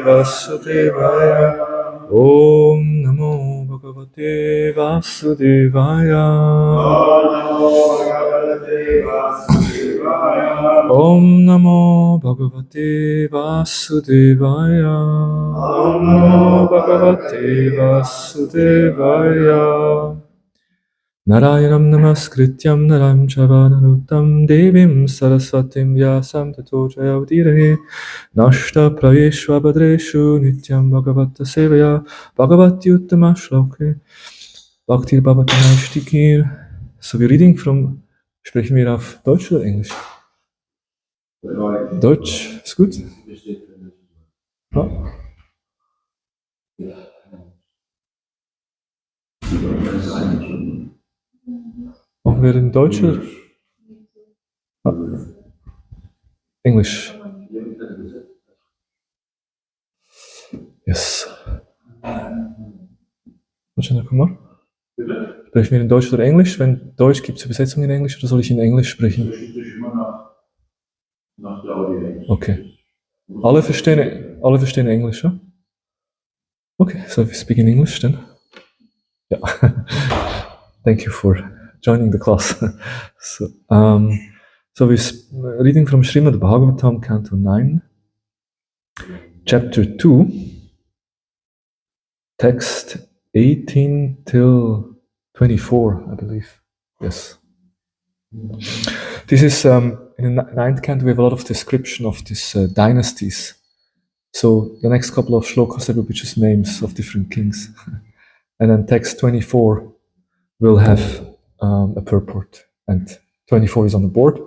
Vasudevaya. Om Namo Bhagavate Vasudevaya. Om Namo Bhagavate Vasudevaya. Om Namo Bhagavate Vasudevaya. Narayanam Namaskrityam Naram Charanaruttam Devim Saraswatim Vyasam Tato Jayavdirahe Nashta Prayeshva Badreshu Nityam Bhagavata Sevaya Bhagavati Uttama Shloke Bhaktir Bhavati Naishtikir. So we're reading from, sprechen wir auf Deutsch oder Englisch? Deutsch, ist gut? Ja. Machen wir in Deutsch oder? Ah. English. Yes. Wahrscheinlich mal. Sprechen wir in Deutsch oder Englisch? Wenn Deutsch, gibt es Übersetzung in Englisch oder soll ich in Englisch sprechen? Nach der Audio. Okay. Alle verstehen Englisch, ja? Okay, so we speak in English then. Yeah. Thank you for joining the class. So we're reading from Srimad Bhagavatam, Canto 9, Chapter 2, text 18 till 24, I believe. Yes. This is, in the 9th canto, we have a lot of description of these dynasties. So the next couple of shlokas, there will be just names of different kings. And then text 24 will have a purport. And 24 is on the board.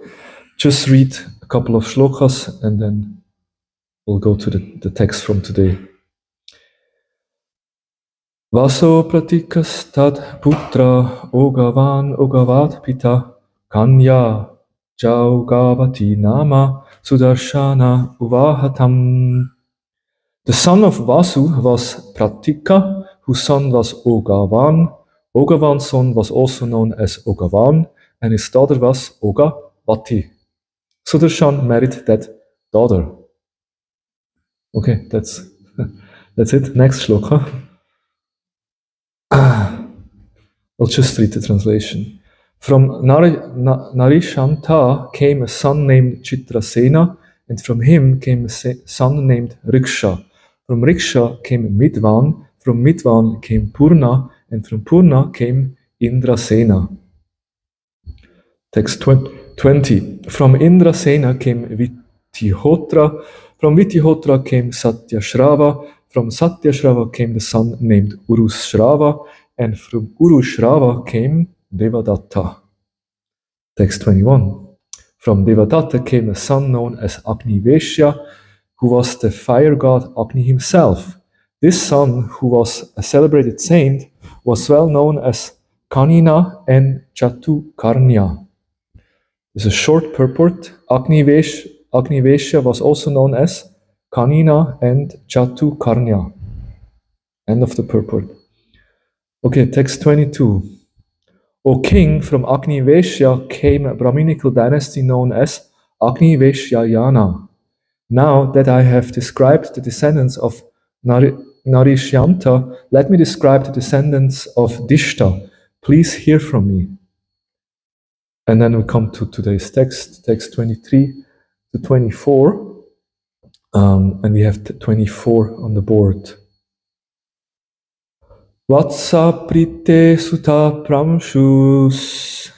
Just read a couple of shlokas and then we'll go to the text from today. Vaso pratikas tad putra ogavan ogavat pita kanya jaugavati nama sudarshana uvahatam. The son of Vasu was Pratika, whose son was Ogavan. Ogavan's son was also known as Ogavan, and his daughter was Ogavati. Sudarshan married that daughter. Okay, that's it. Next shloka. I'll just read the translation. From Narishanta came a son named Chitrasena, and from him came a son named Riksha. From Riksha came Midvan, from Midvan came Purna, and from Purna came Indrasena. Text 20. From Indrasena came Vitihotra, from Vitihotra came Satyashrava, from Satyashrava came the son named Urushrava, and from Urushrava came Devadatta. Text 21. From Devadatta came a son known as Agniveshya, who was the fire god Agni himself. This son, who was a celebrated saint, was well known as Kanina and Chatukarnya. There's a short purport. Agniveshya was also known as Kanina and Chatukarnya. End of the purport. Okay, text 22. O king, from Agniveshya came a Brahminical dynasty known as Agniveshyayana. Now that I have described the descendants of Narishyanta, let me describe the descendants of Dishta. Please hear from me. And then we come to today's text 23 to 24. And we have 24 on the board. Vatsa prite sutta pramshus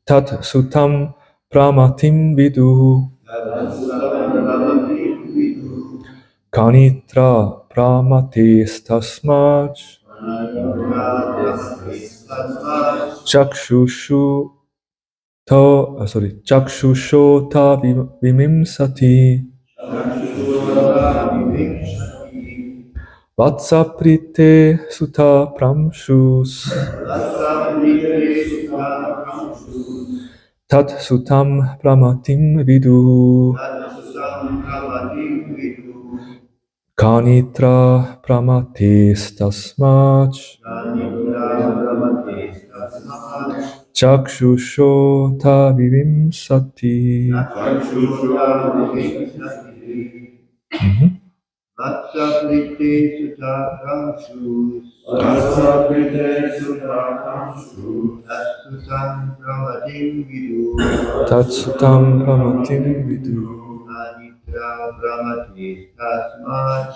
tat sutam pramatim vidu kanitra pramates tasmaj chakshushota vimimsati. Vatsa prite sutta pramshus tat sutam pramatim vidu kanitra pramates tasmach Chakshushota vivimsati. Vatsaprite sutta pramsus. Tatsutam pramatim vidu. Tatsutam pramatim vidu. Anitra pramatis tasmat.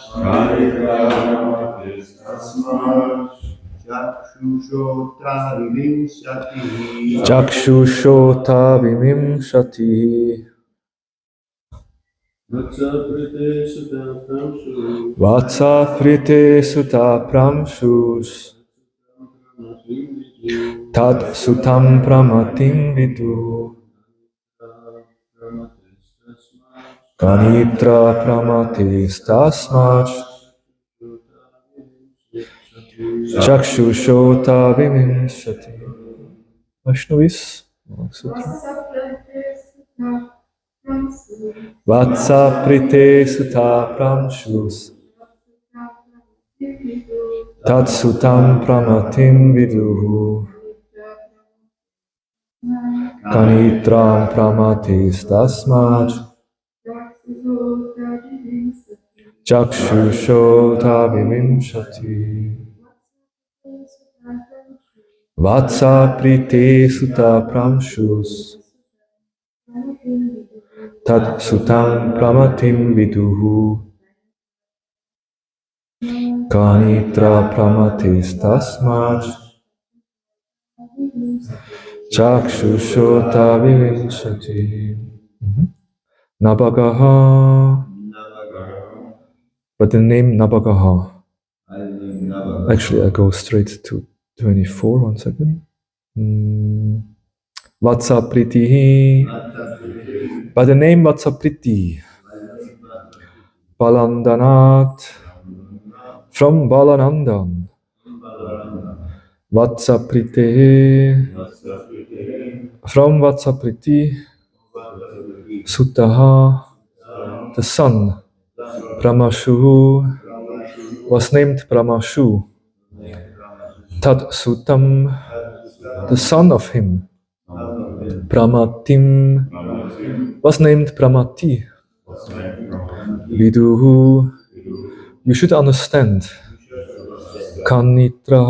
Chakshushota vivimsati. Chakshushota vivimsati. Vatsaprite sutta pramsus. Tad sutam pramatim vidu. Kanitra pramatis tasmat. Chakshushota vivimsati. Vaishnavis. Vatsaprite sutta pramsus. Tad sutam pramatim viduhu. Kanitram pramatis tasmat. Chakshushota vivimsati. Vatsaprite sutta pramsus. Tad sutam pramatim viduhu. Kanitra pramatis tasmat. Chakshushota vivimsati. Nabagaha. But the name Nabagaha. Actually, I go straight to 24. 1 second. Vatsapritihi. By the name Vatsapriti. Balandanat. From Balanandan. Vatsapritehe. From Vatsapriti. Suttaha. The son. Pramashu was named Pramashu. Tad Sutam, the son of him. Pramatim was named Pramati. Viduhu, you should understand. Kanitra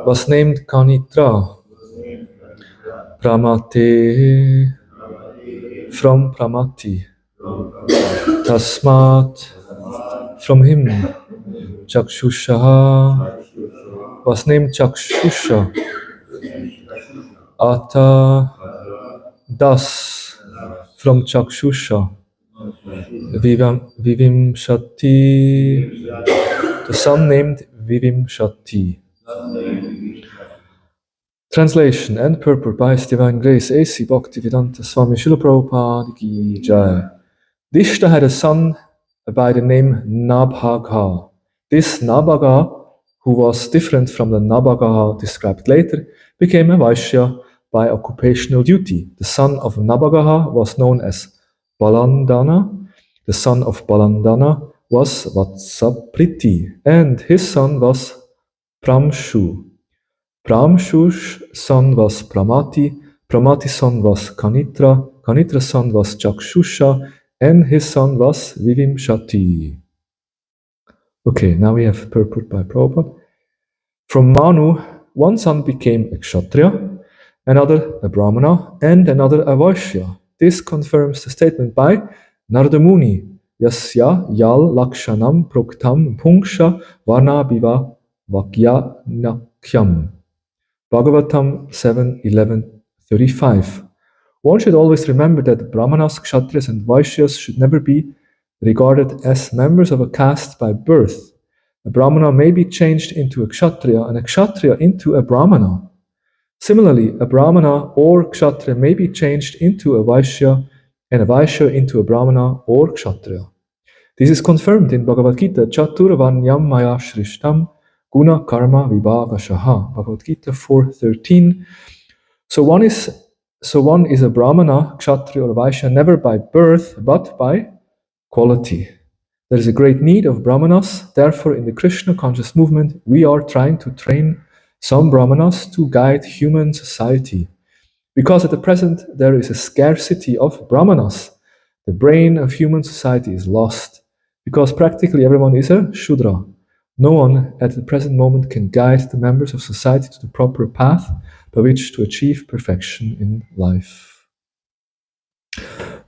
was named Kanitra. Pramate from Pramati. Tasmat from him. Chakshusha was named Chakshusha. Ata das from Chakshusha. Vivimshati, the son named Vivimshati. Translation and purport by His Divine Grace A.C. Bhaktivedanta Swami Srila Prabhupada Ki Jai. Dishta had a son by the name Nabhagha. This Nabhagha, who was different from the Nabhagha described later, became a Vaishya by occupational duty. The son of Nabhagha was known as Balandana. The son of Balandana was Vatsapriti, and his son was Pramshu. Pramshu's son was Pramati, Pramati's son was Kanitra, Kanitra's son was Chakshusha, and his son was Vivimshati. Okay, now we have purport by Prabhupada. From Manu, one son became a Kshatriya, another a Brahmana, and another a Vaishya. This confirms the statement by Narada Muni, Yasya Yal Lakshanam Proktam Punksha Varna Biva Vakyanakyam. Bhagavatam 7:11-35. One should always remember that Brahmanas, Kshatriyas, and Vaishyas should never be regarded as members of a caste by birth. A Brahmana may be changed into a Kshatriya and a Kshatriya into a Brahmana. Similarly, a Brahmana or Kshatriya may be changed into a Vaishya and a Vaishya into a Brahmana or Kshatriya. This is confirmed in Bhagavad Gita, Chaturvanyam Maya Shrishtam Guna Karma Vibhagashaha, Bhagavad Gita 4:13. So one is a Brahmana, Kshatriya or Vaishya never by birth but by quality. There is a great need of Brahmanas, therefore in the Krishna conscious movement we are trying to train some brahmanas to guide human society. Because at the present there is a scarcity of brahmanas, the brain of human society is lost. Because practically everyone is a Shudra. No one at the present moment can guide the members of society to the proper path by which to achieve perfection in life.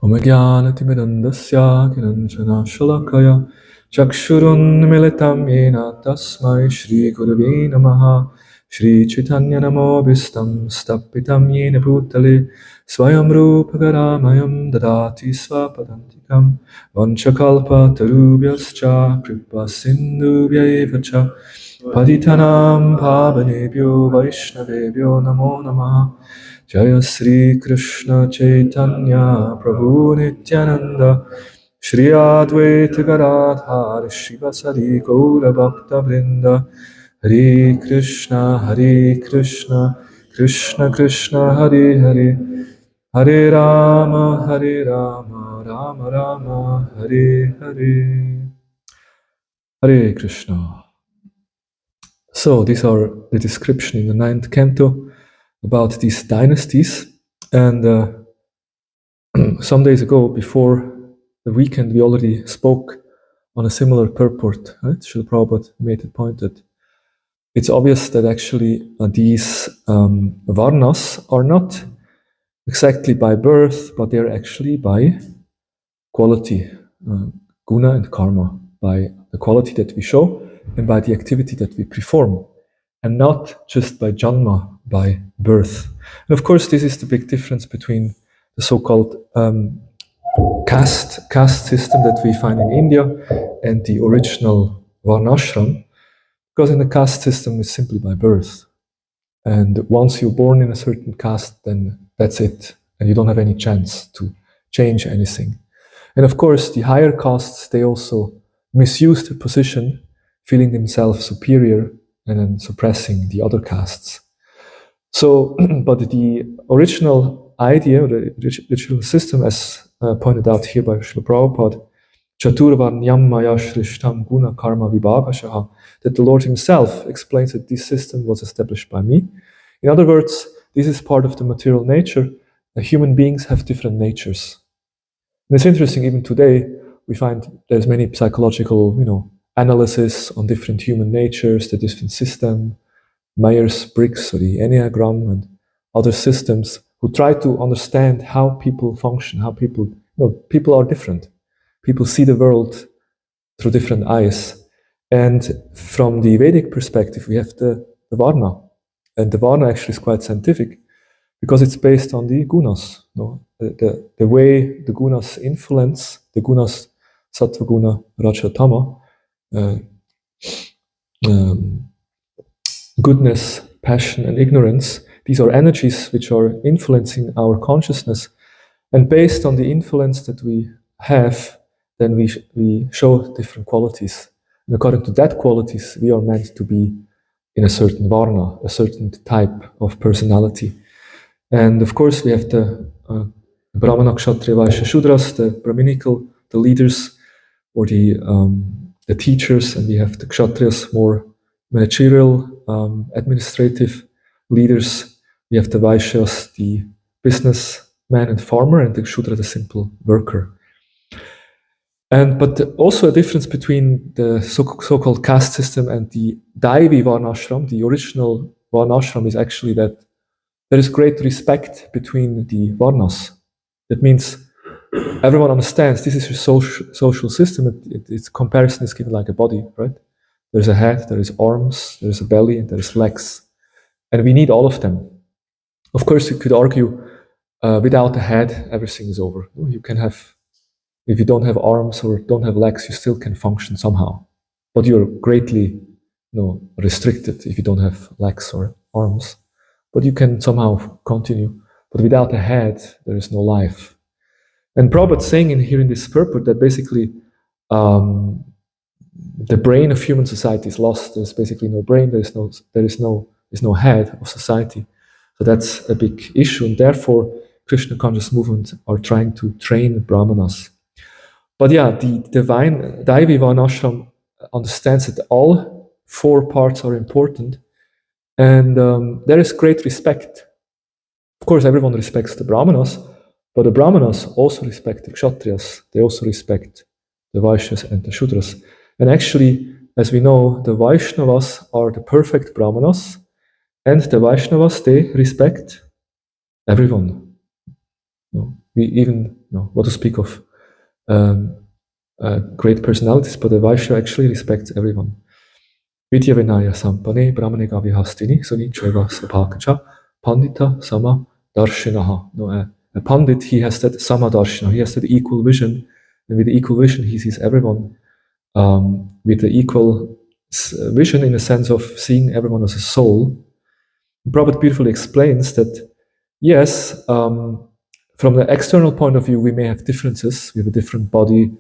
Om Jnana-timirandasya Kinanchana Shalakaya Chakshurunmilitam Yena Tasmai Shri Gurave Namaha Shri Chaitanya Namobhistam Stapitam Yena Bhutale Swayam Rupagaramayam Dadati Swapadantikam Vanchakalpa Tarubhyascha Kripa Sindhubhya Evacha Patitanam Pavanebhyo Vaishnavebhyo Namo Namaha Jaya Sri Krishna Chaitanya Prabhu Nityananda Shri Advaita Gadadhar Shivasari Gaura Bhakta Vrinda Hare Krishna Krishna Krishna Hare Hare Hare Rama Rama Rama Hare Hare Hare Krishna. So these are the description in the 9th canto about these dynasties. And some days ago, before the weekend, we already spoke on a similar purport. Right? Srila Prabhupada made the point that it's obvious that actually these varnas are not exactly by birth, but they're actually by quality, guna and karma, by the quality that we show and by the activity that we perform, and not just by janma, by birth. And of course, this is the big difference between the so-called caste system that we find in India and the original varnashram, because in the caste system it's simply by birth. And once you're born in a certain caste, then that's it. And you don't have any chance to change anything. And of course, the higher castes, they also misuse the position, feeling themselves superior and then suppressing the other castes. So, but the original idea, the original system, as pointed out here by Srila Prabhupada, Chaturvarnyam maya shrishtam guna karma vibhavashaha, that the Lord himself explains that this system was established by me. In other words, this is part of the material nature. Human beings have different natures. And it's interesting, even today, we find there's many psychological, analysis on different human natures, the different system, Myers-Briggs or the Enneagram and other systems who try to understand how people function, how people are different. People see the world through different eyes. And from the Vedic perspective, we have the Varna. And the Varna actually is quite scientific because it's based on the gunas. The way the gunas influence, the gunas sattva guna, raja, tama, goodness, passion, and ignorance. These are energies which are influencing our consciousness. And based on the influence that we have, then we show different qualities. And according to that qualities, we are meant to be in a certain varna, a certain type of personality. And of course, we have the Brahmana, Kshatriya, Vaishya, Shudras, the Brahminical, the leaders, or the teachers, and we have the Kshatriyas, more managerial, administrative leaders. We have the Vaishyas, the businessman and farmer, and the Shudra, the simple worker. But also a difference between the so-called caste system and the Daivi Varnashram, the original Varnashram, is actually that there is great respect between the Varnas. That means everyone understands this is a social system. Its comparison is given like a body, right? There's a head, there is arms, there's a belly, and there's legs. And we need all of them. Of course, you could argue without a head, everything is over. You can have, if you don't have arms or don't have legs, you still can function somehow. But you're greatly restricted if you don't have legs or arms. But you can somehow continue. But without a head, there is no life. And Prabhupada saying here in this purport that basically the brain of human society is lost. There's basically no brain. There is no head of society. So that's a big issue, and therefore Krishna conscious movement are trying to train brahmanas. But yeah, the divine Daivi Varnashram understands that all four parts are important, And there is great respect. Of course, everyone respects the Brahmanas, but the Brahmanas also respect the Kshatriyas. They also respect the Vaishyas and the Shudras. And actually, as we know, the Vaishnavas are the perfect Brahmanas, and the Vaishnavas, they respect everyone. We even, what to speak of great personalities, but the Vaishya actually respects everyone. Vidya Vinaya Sampane Brahmane Gavihastini Suni Cheva Sabhakacha Pandita Sama Darshinaha. A Pandit, he has that Sama Darshina, he has that equal vision, and with the equal vision, he sees everyone with the equal vision in the sense of seeing everyone as a soul. Prabhupada beautifully explains that, yes, from the external point of view, we may have differences. We have a different body.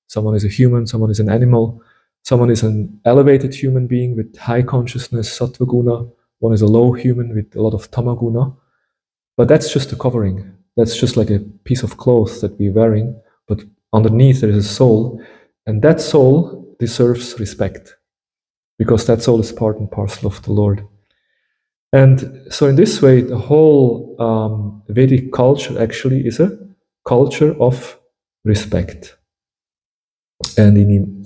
Someone is a human, someone is an animal. Someone is an elevated human being with high consciousness, sattva guna. One is a low human with a lot of tamaguna. But that's just a covering. That's just like a piece of cloth that we're wearing. But underneath there is a soul. And that soul deserves respect, because that soul is part and parcel of the Lord. And so in this way, the whole Vedic culture actually is a culture of respect. And in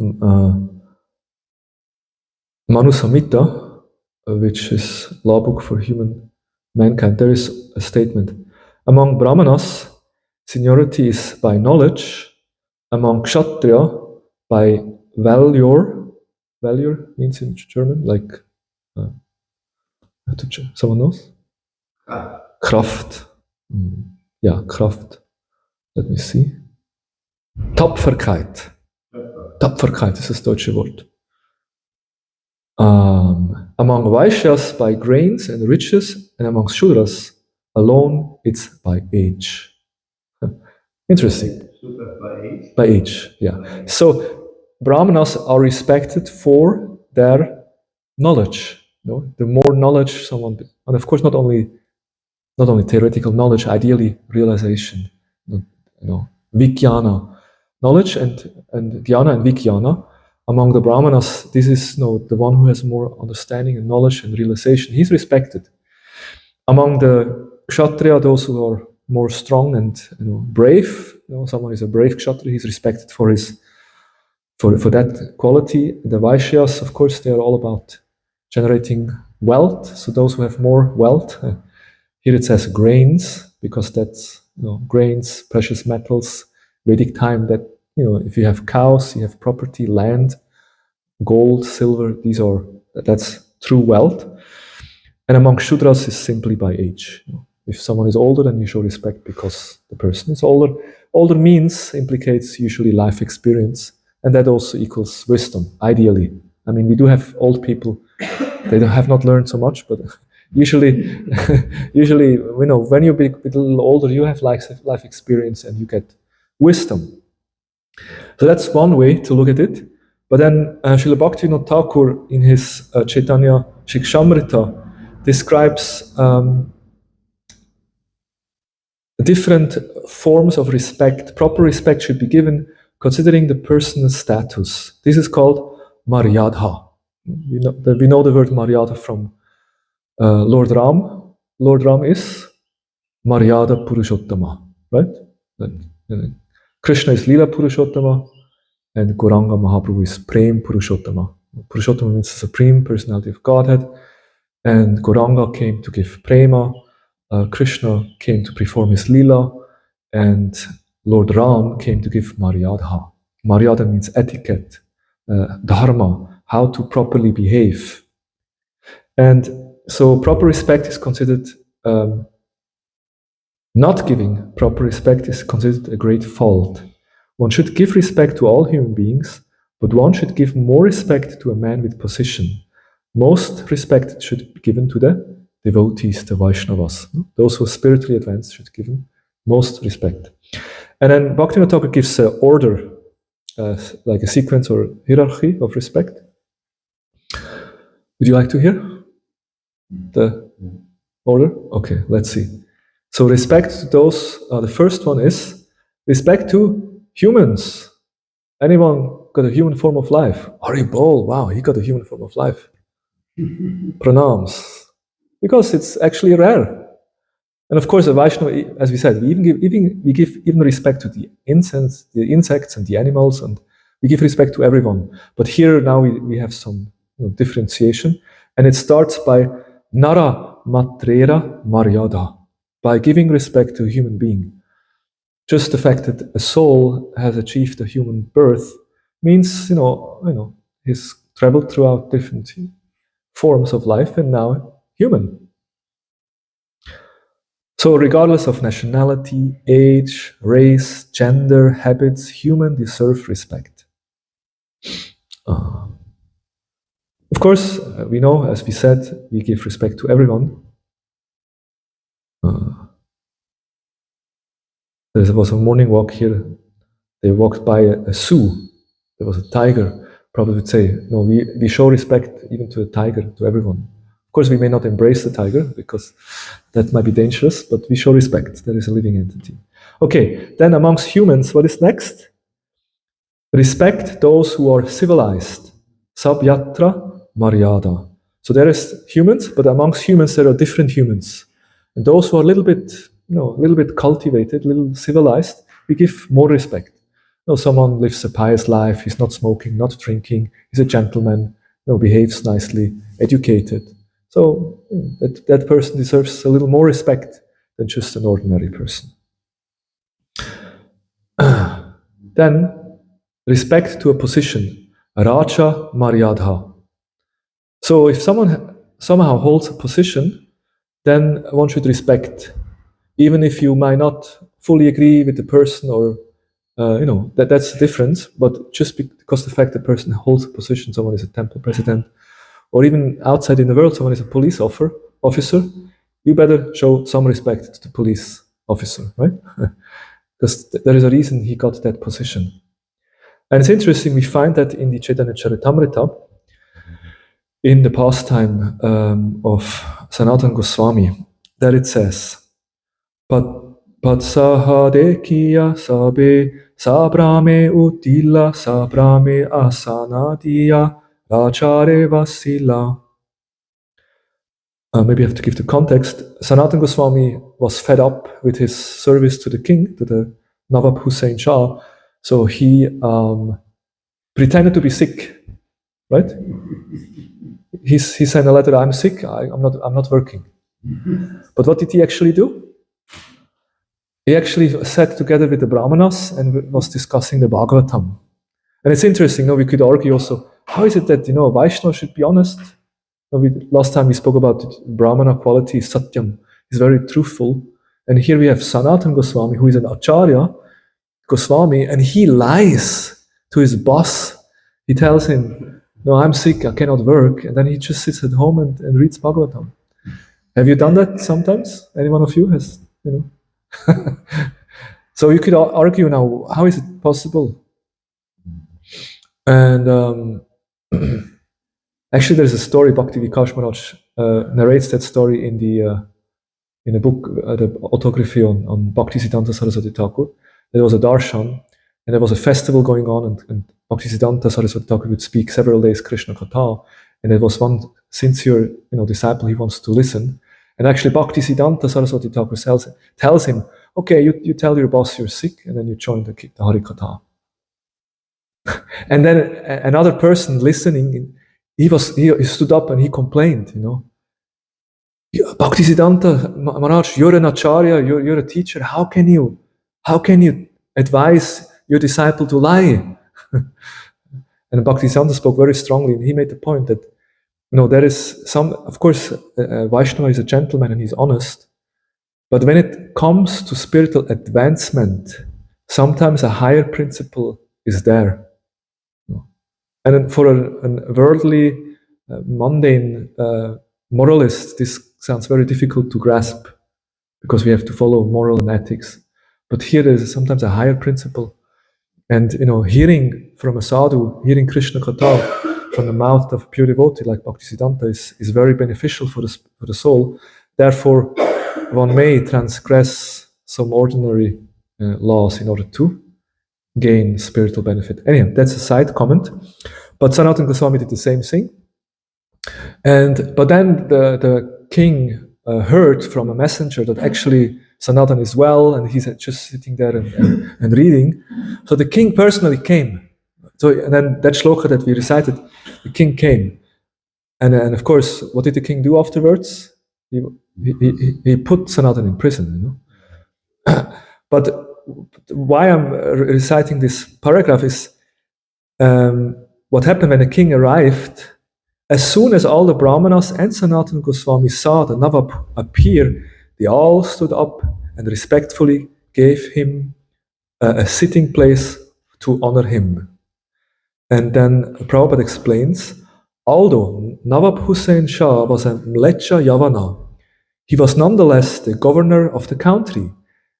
Manu Samhita, which is law book for human mankind, there is a statement. Among Brahmanas, seniority is by knowledge. Among Kshatriya, by valor. Valor means in German, like, someone knows? Kraft. Yeah, Kraft. Let me see. Tapferkeit. Tapferkeit ist das deutsche Wort. Among Vaishyas by grains and riches, and among Shudras alone it's by age. Interesting. By age, yeah. So Brahmanas are respected for their knowledge. The more knowledge someone, and of course not only theoretical knowledge, ideally realization. Vijnana, knowledge and jnana and vijnana. Among the Brahmanas, this is the one who has more understanding and knowledge and realization. He's respected. Among the Kshatriya, those who are more strong and brave, someone is a brave Kshatriya, he's respected for that quality. The Vaishyas, of course, they are all about generating wealth. So those who have more wealth, here it says grains, because that's grains, precious metals, Vedic time, that if you have cows, you have property, land, gold, silver, that's true wealth. And among Shudras is simply by age. If someone is older, then you show respect because the person is older. Older implicates usually life experience, and that also equals wisdom, ideally. I mean, we do have old people, they have not learned so much, but usually, when you're a little older, you have life experience and you get wisdom. So that's one way to look at it. But then Srila Bhaktivinoda Thakur in his Chaitanya Shikshamrita describes different forms of respect. Proper respect should be given considering the person's status. This is called Maryadha. We know the word Maryadha from Lord Ram. Lord Ram is Maryada Purushottama, right? Krishna is Lila Purushottama, and Gauranga Mahaprabhu is Prem Purushottama. Purushottama means the supreme personality of Godhead, and Gauranga came to give prema, Krishna came to perform his lila, and Lord Ram came to give Maryadha. Maryada means etiquette, dharma, how to properly behave. And so proper respect is considered, not giving proper respect is considered a great fault. One should give respect to all human beings, but one should give more respect to a man with position. Most respect should be given to the devotees, the Vaishnavas. Those who are spiritually advanced should give them most respect. And then Bhaktivinoda Thakur gives an order, like a sequence or hierarchy of respect. Would you like to hear the order? Okay, let's see. So respect to those, the first one is respect to humans. Anyone got a human form of life? Haribol, wow, he got a human form of life. Pranams. because it's actually rare. And of course, a Vaishnava, as we said, we give respect to the insects and the animals, and we give respect to everyone. But here now we have some differentiation, and it starts by Nara Matrera Maryada, by giving respect to a human being. Just the fact that a soul has achieved a human birth means, he's traveled throughout different forms of life and now human. So regardless of nationality, age, race, gender, habits, human deserve respect. Of course, we know, as we said, we give respect to everyone. There was a morning walk here. They walked by a zoo. There was a tiger. Probably would say, no, we show respect even to a tiger, to everyone. Of course, we may not embrace the tiger because that might be dangerous, but we show respect. There is a living entity. Okay, then amongst humans, what is next? Respect those who are civilized. Sabhyatra Maryada. So there is humans, but amongst humans there are different humans. And those who are a little bit cultivated, a little civilized, we give more respect. Someone lives a pious life, he's not smoking, not drinking, he's a gentleman, behaves nicely, educated. So that person deserves a little more respect than just an ordinary person. Then, respect to a position, Raja Maryadha. So if someone somehow holds a position, then one should respect, even if you might not fully agree with the person or that's the difference, but just because the fact the person holds a position, someone is a temple president, or even outside in the world, someone is a police officer, you better show some respect to the police officer, right? Because there is a reason he got that position. And it's interesting, we find that in the Chaitanya Charitamrita, in the pastime of Sanatana Goswami, that it says, Patsahadekiya sabe sabrame utila sabrame asanadiya rachare vasila. Maybe I have to give the context. Sanatana Goswami was fed up with his service to the king, to the Nawab Hussain Shah, so he pretended to be sick, right? He sent a letter, I'm sick, I'm not working. But what did he actually do? He actually sat together with the Brahmanas and was discussing the Bhagavatam. And it's interesting, we could argue also, how is it that, Vaishnava should be honest? Last time we spoke about Brahmana quality, Satyam, is very truthful. And here we have Sanatana Goswami, who is an Acharya Goswami, and he lies to his boss. He tells him, no, I'm sick, I cannot work. And then he just sits at home and reads Bhagavatam. Have you done that sometimes? Any one of you has, So you could argue now, how is it possible? And actually, there's a story, Bhakti Vikash Maharaj narrates that story in a book, the autography on Bhaktisiddhanta Saraswati Thakur. There was a darshan, and there was a festival going on, and Bhaktisiddhanta Saraswati Thakur would speak several days Krishna Katha, and there was one sincere disciple, he wants to listen. And actually, Bhaktisiddhanta Saraswati Thakur tells him, okay, you tell your boss you're sick, and then you join the Hari Katha. And then another person listening, he stood up and he complained, Bhaktisiddhanta Maharaj, you're an acharya, you're a teacher. How can you advise your disciple to lie? And Bhaktisiddhanta spoke very strongly, and he made the point that there is some, of course, Vaishnava is a gentleman and he's honest, but when it comes to spiritual advancement, sometimes a higher principle is there. And for a worldly, mundane moralist, this sounds very difficult to grasp because we have to follow moral and ethics. But here there is sometimes a higher principle. And hearing from a sadhu, hearing Krishna Katha from the mouth of a pure devotee like Bhaktisiddhanta is very beneficial for the soul. Therefore, one may transgress some ordinary laws in order to gain spiritual benefit. Anyhow, that's a side comment. But Sanatana Goswami did the same thing. But then the king heard from a messenger that actually Sanatan is well, and he's just sitting there and reading. So the king personally came. So and then that shloka that we recited, the king came, and of course, what did the king do afterwards? He put Sanatan in prison. But why I'm reciting this paragraph is what happened when the king arrived. As soon as all the Brahmanas and Sanatana Goswami saw the Navab appear, they all stood up and respectfully gave him a sitting place to honor him. And then Prabhupada explains, although Nawab Hussain Shah was a Mlecha Yavana, he was nonetheless the governor of the country,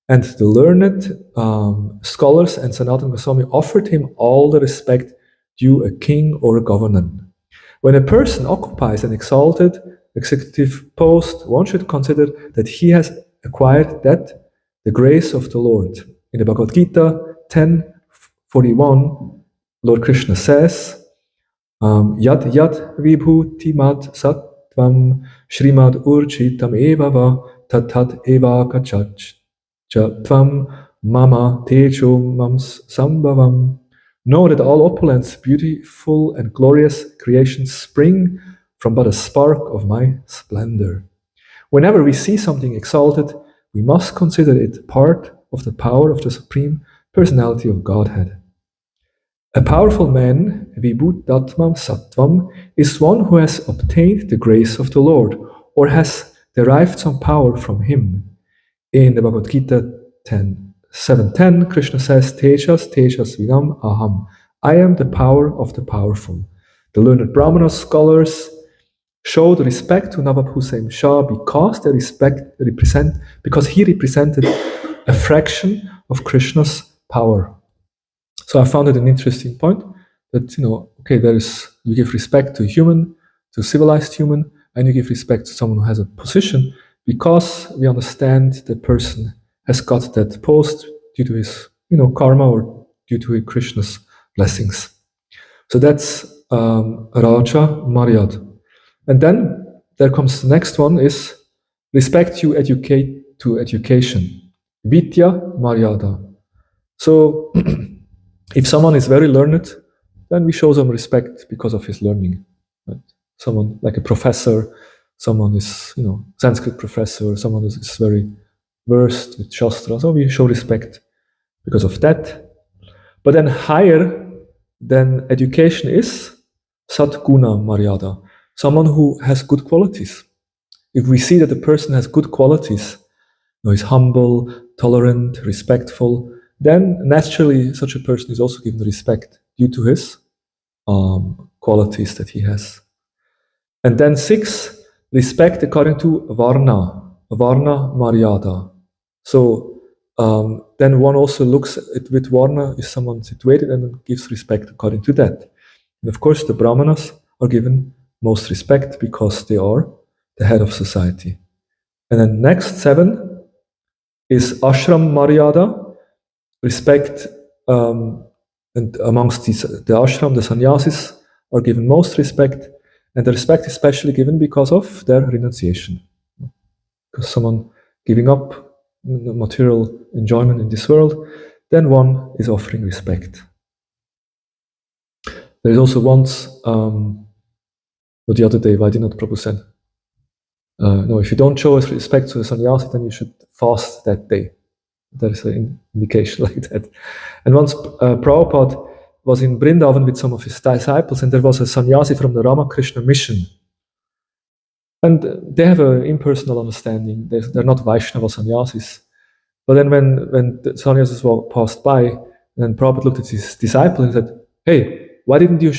and the learned scholars and Sanatana Goswami offered him all the respect due a king or a governor. When a person occupies an exalted executive post, one should consider that he has acquired the grace of the Lord. In the Bhagavad Gita 10:41, Lord Krishna says, Yad Yad Vibhuti Mad Sattvam Shrimad Urchitam Evava Tat Eva Kachach Tvam Mama Tejo Mams Sambhavam. Know that all opulence, beautiful and glorious creations spring from but a spark of my splendor. Whenever we see something exalted, we must consider it part of the power of the Supreme Personality of Godhead. A powerful man, Vibhutatmam Sattvam, is one who has obtained the grace of the Lord, or has derived some power from him. In the Bhagavad Gita 7:10, Krishna says, Tejas Vinam Aham. I am the power of the powerful. The learned Brahmana scholars showed respect to Nawab Hussain Shah because he represented a fraction of Krishna's power. So I found it an interesting point that, you give respect to human, to civilized human, and you give respect to someone who has a position because we understand that person has got that post due to his, karma or due to Krishna's blessings. So that's Raja Maryad. And then there comes the next one is respect you educate to education. Vidya Maryada. So if someone is very learned, then we show some respect because of his learning. Right? Someone like a professor, someone is, Sanskrit professor, someone is very versed with Shastra, so we show respect because of that. But then higher than education is Satguna Maryada, someone who has good qualities. If we see that the person has good qualities, is humble, tolerant, respectful, then naturally such a person is also given respect due to his qualities that he has. And then 6, respect according to Varna Maryada. So then one also looks at with Varna, is someone situated, and gives respect according to that. And of course the Brahmanas are given most respect because they are the head of society. And then next 7 is Ashram Maryada, respect, and amongst the ashram, the sannyasis are given most respect, and the respect is especially given because of their renunciation. Because someone giving up material enjoyment in this world, then one is offering respect. There is also once, the other day, why did not Prabhu said, no, if you don't show respect to the sannyasi, then you should fast that day. There is an indication like that. And once Prabhupada was in Vrindavan with some of his disciples, and there was a sannyasi from the Ramakrishna mission. And they have an impersonal understanding. They're not Vaishnava sannyasis. But then when the sannyasis passed by, then Prabhupada looked at his disciple and said, hey, why didn't you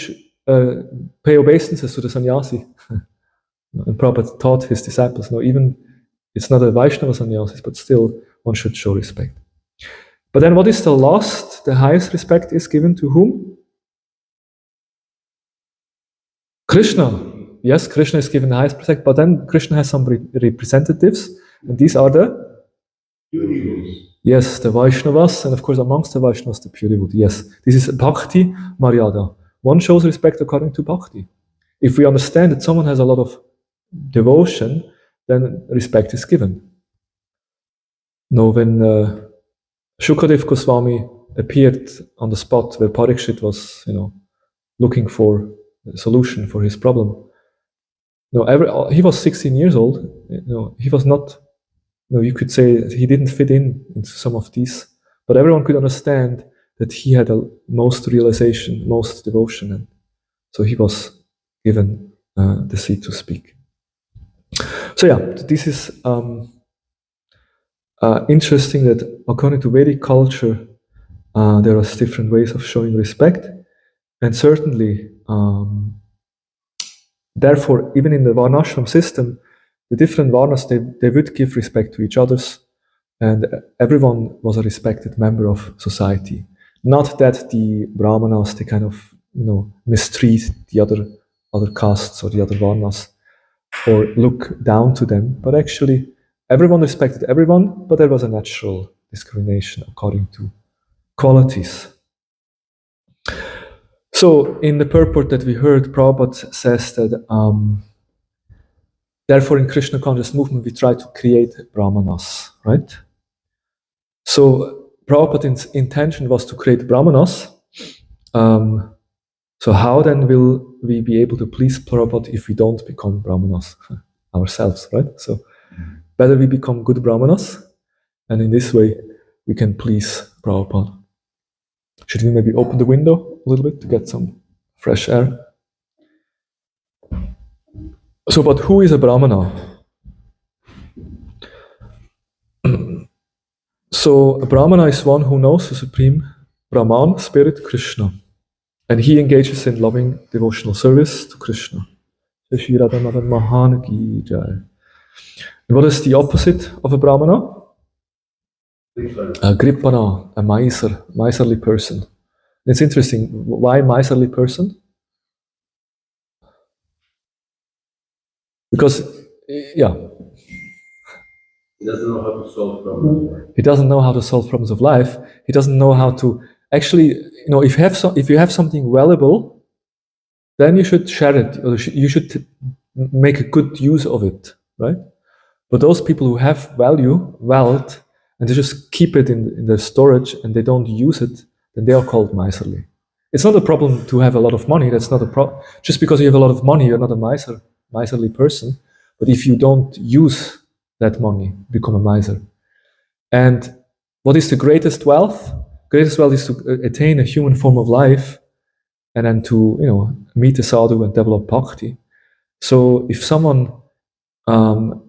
pay obeisances to the sannyasi? And Prabhupada taught his disciples, no, even it's not a Vaishnava sannyasis, but still one should show respect. But then what is the last? The highest respect is given to whom? Krishna. Yes, Krishna is given the highest respect, but then Krishna has some representatives, and these are the? Purivus. Yes, the Vaishnavas, and of course amongst the Vaishnavas, the Purivud. Yes, this is Bhakti Maryada. One shows respect according to Bhakti. If we understand that someone has a lot of devotion, then respect is given. When Shukadev Goswami appeared on the spot where Parikshit was, looking for a solution for his problem, he was 16 years old. He was not. You could say he didn't fit into some of these, but everyone could understand that he had the most realization, most devotion, and so he was given the seat to speak. So this is interesting that according to Vedic culture, there are different ways of showing respect, and certainly, therefore, even in the Varnashram system, the different Varnas, they would give respect to each others, and everyone was a respected member of society. Not that the Brahmanas, they kind of, mistreat the other castes or the other Varnas, or look down to them, but actually everyone respected everyone, but there was a natural discrimination according to qualities. So in the purport that we heard, Prabhupada says that therefore in Krishna conscious movement we try to create brahmanas, right? So Prabhupada's intention was to create brahmanas. So how then will we be able to please Prabhupada if we don't become brahmanas ourselves, right? So better we become good brahmanas, and in this way we can please Prabhupada. Should we maybe open the window a little bit to get some fresh air? So, but who is a brahmana? So a brahmana is one who knows the supreme Brahman, spirit, Krishna. And he engages in loving devotional service to Krishna. And what is the opposite of a brahmana? A gripana, a miserly person. It's interesting. Why miserly person? Because, He doesn't know how to solve problems. He doesn't know how to solve problems of life. He doesn't know how to actually, if you have something valuable, then you should share it, or you should make a good use of it, right? But those people who have wealth, and they just keep it in their storage and they don't use it, then they are called miserly. It's not a problem to have a lot of money. That's not a problem. Just because you have a lot of money, you're not a miserly person. But if you don't use that money, you become a miser. And what is the greatest wealth? Greatest wealth is to attain a human form of life, and then to meet a sadhu and develop bhakti. So if someone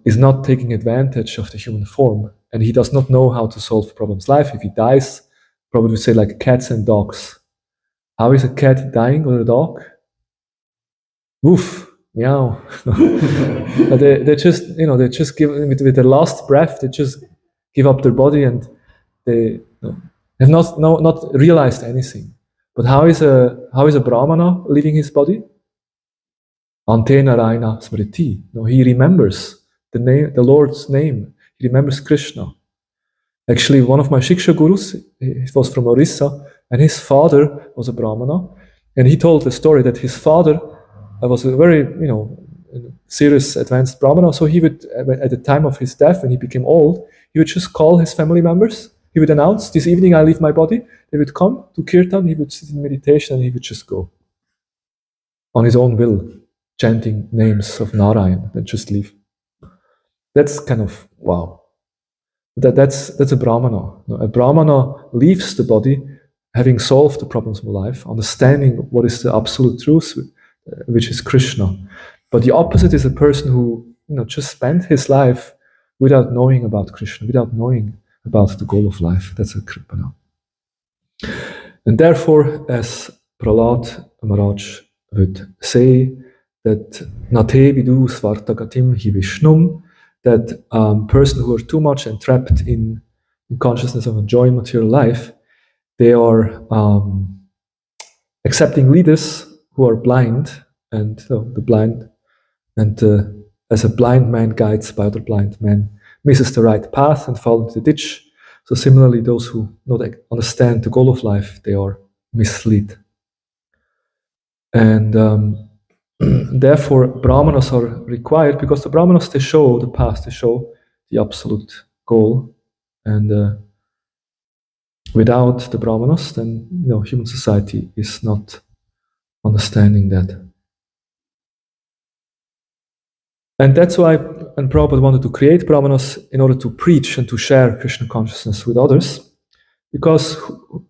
is not taking advantage of the human form, and he does not know how to solve problems life, if he dies, probably would say like cats and dogs. How is a cat dying or a dog? Woof, meow. they just give with their last breath. They just give up their body, and they have not realized anything. But how is a brahmana leaving his body? Ante Narayana Smriti. No, he remembers the Lord's name. He remembers Krishna. Actually, one of my Shiksha gurus, he was from Orissa, and his father was a brahmana, and he told the story that his father was a very serious advanced brahmana. So he would, at the time of his death, when he became old, he would just call his family members. He would announce, "This evening I leave my body." They would come to kirtan. He would sit in meditation, and he would just go on his own will, chanting names of Narayan, and just leave. That's kind of wow. That's a brahmana. A brahmana leaves the body, having solved the problems of life, understanding what is the absolute truth, which is Krishna. But the opposite is a person who just spent his life without knowing about Krishna, without knowing about the goal of life. That's a kripana. And therefore, as Prahlad Maharaj would say, that nate vidu svartagatim hi vishnum, that person who are too much entrapped in consciousness of enjoying material life, they are accepting leaders who are blind, and the blind, and as a blind man guides by other blind men, misses the right path and falls into the ditch. So similarly, those who not understand the goal of life, they are misled. And therefore, brahmanas are required because the brahmanas, they show the path, they show the absolute goal, and without the brahmanas, then human society is not understanding that. And that's why, and Prabhupada wanted to create brahmanas in order to preach and to share Krishna consciousness with others. Because,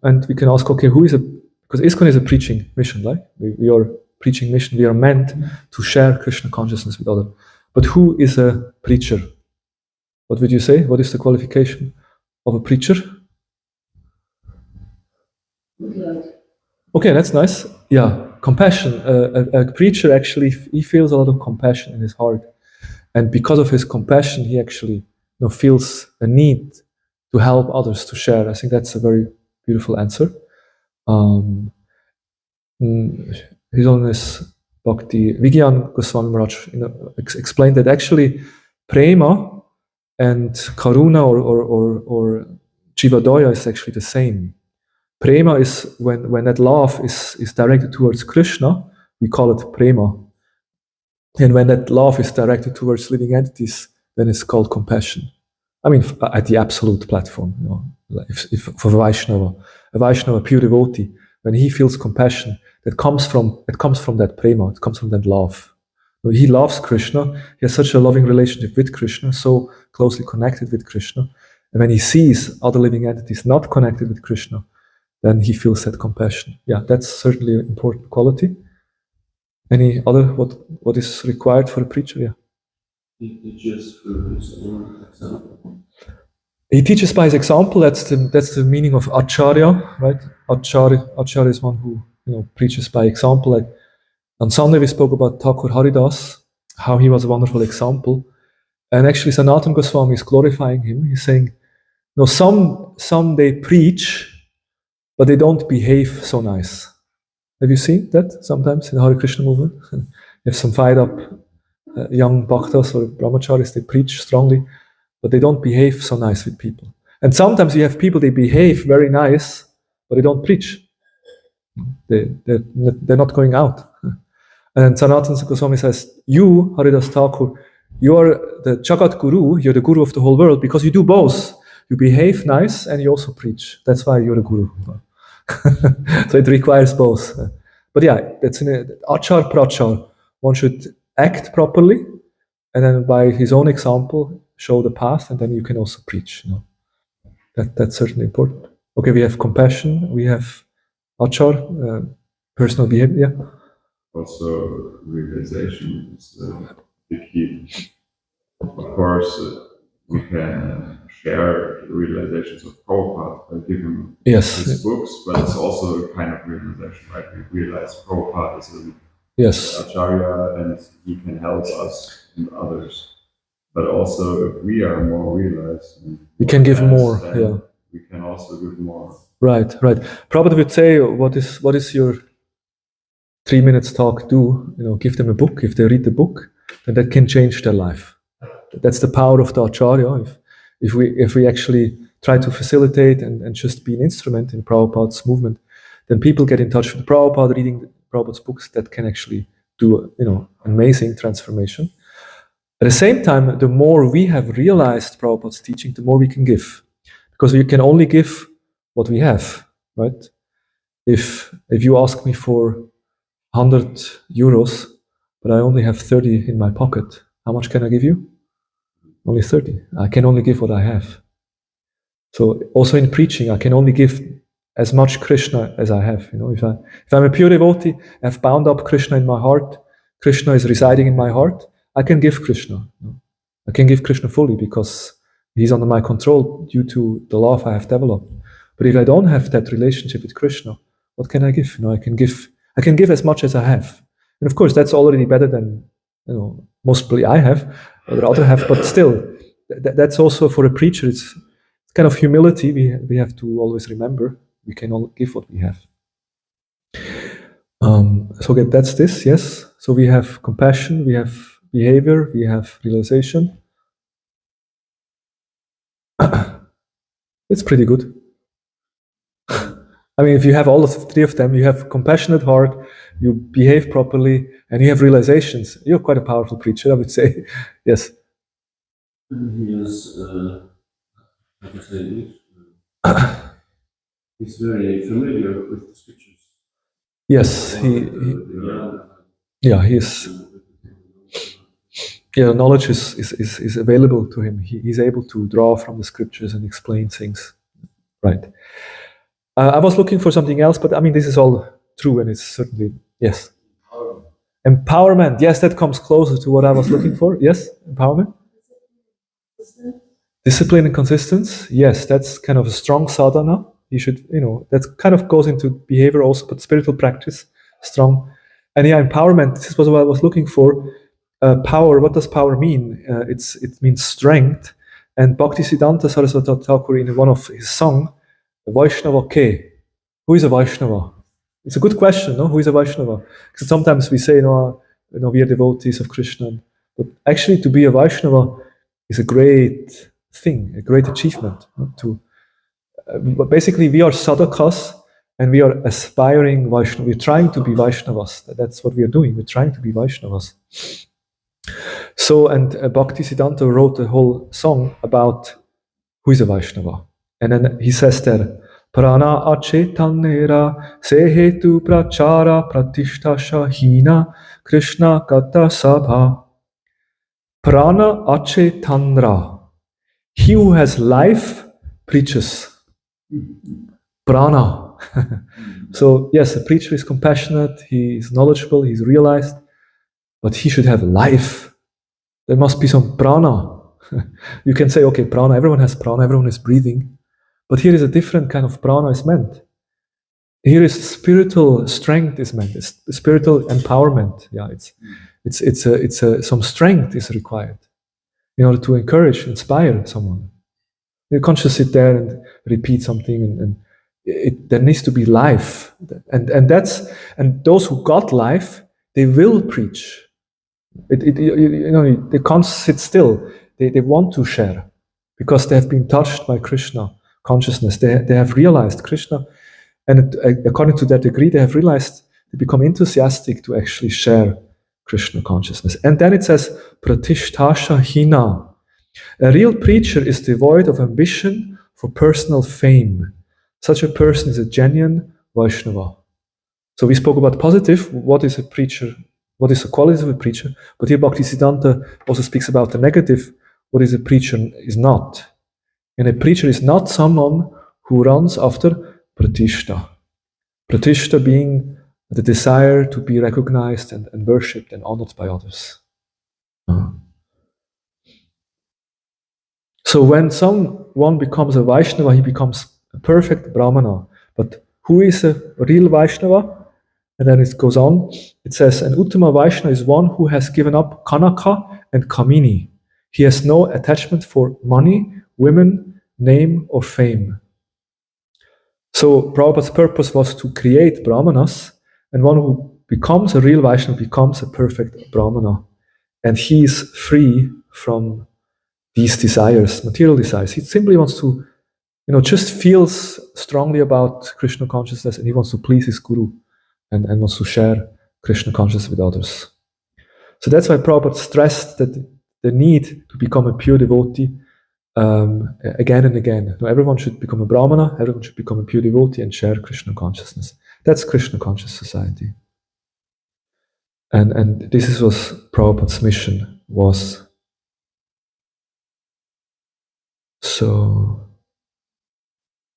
and we can ask, okay, because ISKCON is a preaching mission, right? We are preaching mission. We are meant to share Krishna consciousness with others. But who is a preacher? What would you say? What is the qualification of a preacher? Okay, that's nice. Yeah, compassion. A preacher actually, he feels a lot of compassion in his heart. And because of his compassion, he actually feels a need to help others, to share. I think that's a very beautiful answer. His Holiness Bhakti Vigyan Goswami Maharaj explained that actually prema and karuna or jivadaya is actually the same. Prema is when that love is directed towards Krishna, we call it prema. And when that love is directed towards living entities, then it's called compassion. I mean, at the absolute platform, if for a Vaishnava, pure devotee, when he feels compassion, it comes from that prema, it comes from that love. He loves Krishna, he has such a loving relationship with Krishna, so closely connected with Krishna. And when he sees other living entities not connected with Krishna, then he feels that compassion. Yeah, that's certainly an important quality. Any other, what is required for a preacher? Yeah. He teaches through his own example. He teaches by his example. That's the meaning of acharya, right? Acharya is one who preaches by example. Like on Sunday we spoke about Thakur Haridas, how he was a wonderful example, and actually Sanatana Goswami is glorifying him. He's saying, some they preach, but they don't behave so nice. Have you seen that sometimes in the Hare Krishna movement? You have some fired up young bhaktas or brahmacharis, they preach strongly, but they don't behave so nice with people. And sometimes you have people, they behave very nice, but they don't preach. They're not going out. And then Sanatana Goswami says, you, Haridas Thakur, you are the Jagat Guru, you're the Guru of the whole world, because you do both. You behave nice and you also preach. That's why you're a Guru. So it requires both. But yeah, that's an achar prachar. One should act properly, and then by his own example, show the path, and then you can also preach. That's certainly important. Okay, we have compassion, we have achar, personal behavior. Yeah. Also, realization is the key. Of course, we can share the realizations of Prabhupada by giving his books, but it's also a kind of realization, right? We realize Prabhupada is an acharya and he can help us and others. But also, if we are more realized, we can give more. Yeah, we can also give more. Right. Prabhupada would say, "What is your 3 minutes talk do? Give them a book. If they read the book, then that can change their life. That's the power of the acharya. If we actually try to facilitate and just be an instrument in Prabhupada's movement, then people get in touch with Prabhupada, reading Prabhupada's books, that can actually do amazing transformation. At the same time, the more we have realized Prabhupada's teaching, the more we can give, because we can only give what we have, right? If you ask me for 100 euros, but I only have 30 in my pocket, how much can I give you? Only 30. I can only give what I have. So also in preaching, I can only give as much Krishna as I have. If I'm a pure devotee, I've bound up Krishna in my heart, Krishna is residing in my heart, I can give Krishna. I can give Krishna fully because he's under my control due to the love I have developed. But if I don't have that relationship with Krishna, what can I give? I can give as much as I have. And of course, that's already better than mostly I have, or other have, but still, that's also for a preacher, it's kind of humility we have to always remember. We can only give what we have. So that's this, yes. So we have compassion, we have behavior, we have realization. It's pretty good. I mean, if you have all of three of them, you have compassionate heart, you behave properly, and you have realizations. You're quite a powerful preacher, I would say. Yes. He is, how to say it? He's very familiar with the scriptures. Yes, knowledge is available to him. He's able to draw from the scriptures and explain things. Right. I was looking for something else, but I mean, this is all true, and it's certainly, yes. Empowerment. Yes, that comes closer to what I was looking for. Yes, empowerment. Discipline and consistency. Yes, that's kind of a strong sadhana. You should, that kind of goes into behavior also, but spiritual practice, strong. And yeah, empowerment. This was what I was looking for. Power. What does power mean? It means strength. And Bhaktisiddhanta Saraswati Thakur, in one of his songs, Vaishnava Ke. Who is a Vaishnava? It's a good question, no? Who is a Vaishnava? Because sometimes we say, we are devotees of Krishna. But actually, to be a Vaishnava is a great thing, a great achievement. But basically, we are sadhakas and we are aspiring Vaishnavas. We're trying to be Vaishnavas. That's what we are doing. We're trying to be Vaishnavas. So, and Bhaktisiddhanta wrote a whole song about who is a Vaishnava. And then he says there, Prana achetanera sehetu prachara pratishta shahina Krishna kata sabha. Prana achetanra. He who has life preaches. Prana. So yes, a preacher is compassionate, he is knowledgeable, he's realized, but he should have life. There must be some prana. You can say, okay, prana, everyone has prana, everyone is breathing. But here is a different kind of prana is meant. Here is spiritual strength is meant. It's spiritual empowerment. Yeah, it's some strength is required in order to encourage, inspire someone. You can't just sit there and repeat something, and there needs to be life, and those who got life, they will preach. They can't sit still. They want to share because they have been touched by Krishna consciousness. They have realized Krishna, and according to that degree, they have realized, they become enthusiastic to actually share Krishna consciousness. And then it says, Pratishtasha hina. A real preacher is devoid of ambition for personal fame. Such a person is a genuine Vaishnava. So we spoke about positive, what is a preacher, what is the quality of a preacher, but here Bhaktisiddhanta also speaks about the negative, what is a preacher is not. And a preacher is not someone who runs after pratishta. Pratishta being the desire to be recognized and worshipped and honored by others. So when someone becomes a Vaishnava, he becomes a perfect Brahmana. But who is a real Vaishnava? And then it goes on. It says, an Uttama Vaishnava is one who has given up Kanaka and Kamini. He has no attachment for money, women, name, or fame. So Prabhupada's purpose was to create Brahmanas, and one who becomes a real Vaishnava becomes a perfect Brahmana. And he is free from these desires, material desires. He simply wants to, just feels strongly about Krishna consciousness, and he wants to please his guru and wants to share Krishna consciousness with others. So that's why Prabhupada stressed that the need to become a pure devotee again and again. Everyone should become a Brahmana, everyone should become a pure devotee and share Krishna consciousness. That's Krishna conscious society. And this was Prabhupada's mission was. So,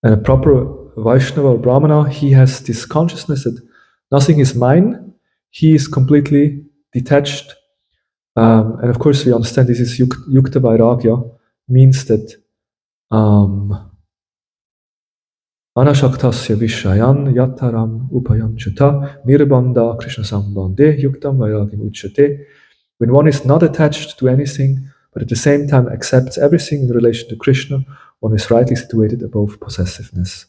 and a proper Vaishnava or Brahmana, he has this consciousness that nothing is mine, he is completely detached. And of course, we understand this is Yukta Vairagya, means that Anashaktasya Vishayan Yataram Upayan Chata Nirbanda Krishna Sambande Yuktam Vairagyam Uchate. When one is not attached to anything, but at the same time accepts everything in relation to Krishna, one is rightly situated above possessiveness.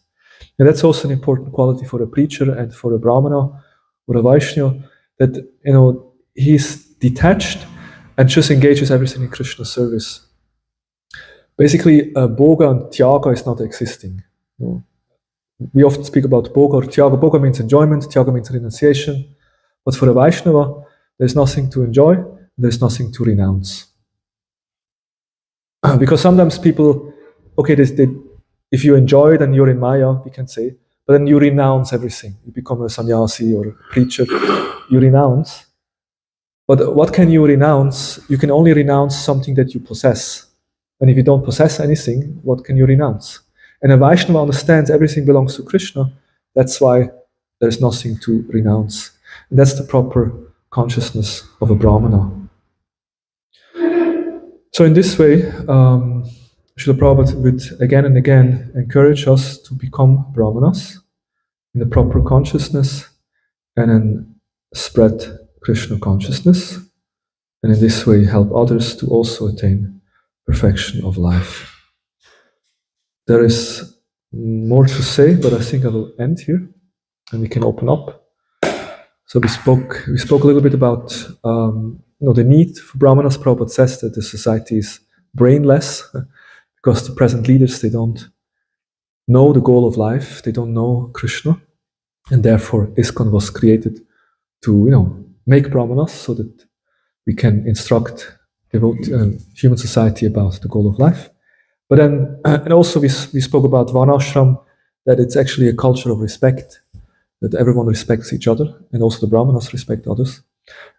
And that's also an important quality for a preacher and for a Brahmana or a Vaishnava, that he's detached and just engages everything in Krishna's service. Basically, Bhoga and Tyaga is not existing. we often speak about Bhoga or Tyaga. Bhoga means enjoyment, Tyaga means renunciation. But for a Vaishnava, there's nothing to enjoy, there's nothing to renounce. Because sometimes people, okay, if you enjoy, then you're in Maya, we can say, but then you renounce everything. You become a sannyasi or a preacher, you renounce. But what can you renounce? You can only renounce something that you possess. And if you don't possess anything, what can you renounce? And a Vaishnava understands everything belongs to Krishna. That's why there's nothing to renounce. And that's the proper consciousness of a Brahmana. So in this way, Srila Prabhupada would again and again encourage us to become Brahmanas in the proper consciousness and then spread Krishna consciousness, and in this way help others to also attain perfection of life. There is more to say, but I think I will end here, and we can open up. So we spoke a little bit about the need for Brahmanas. Prabhupada says that the society is brainless because the present leaders, they don't know the goal of life, they don't know Krishna, and therefore ISKCON was created to make Brahmanas so that we can instruct human society about the goal of life. But then, and also we spoke about Varnashram, that it's actually a culture of respect, that everyone respects each other, and also the Brahmanas respect others.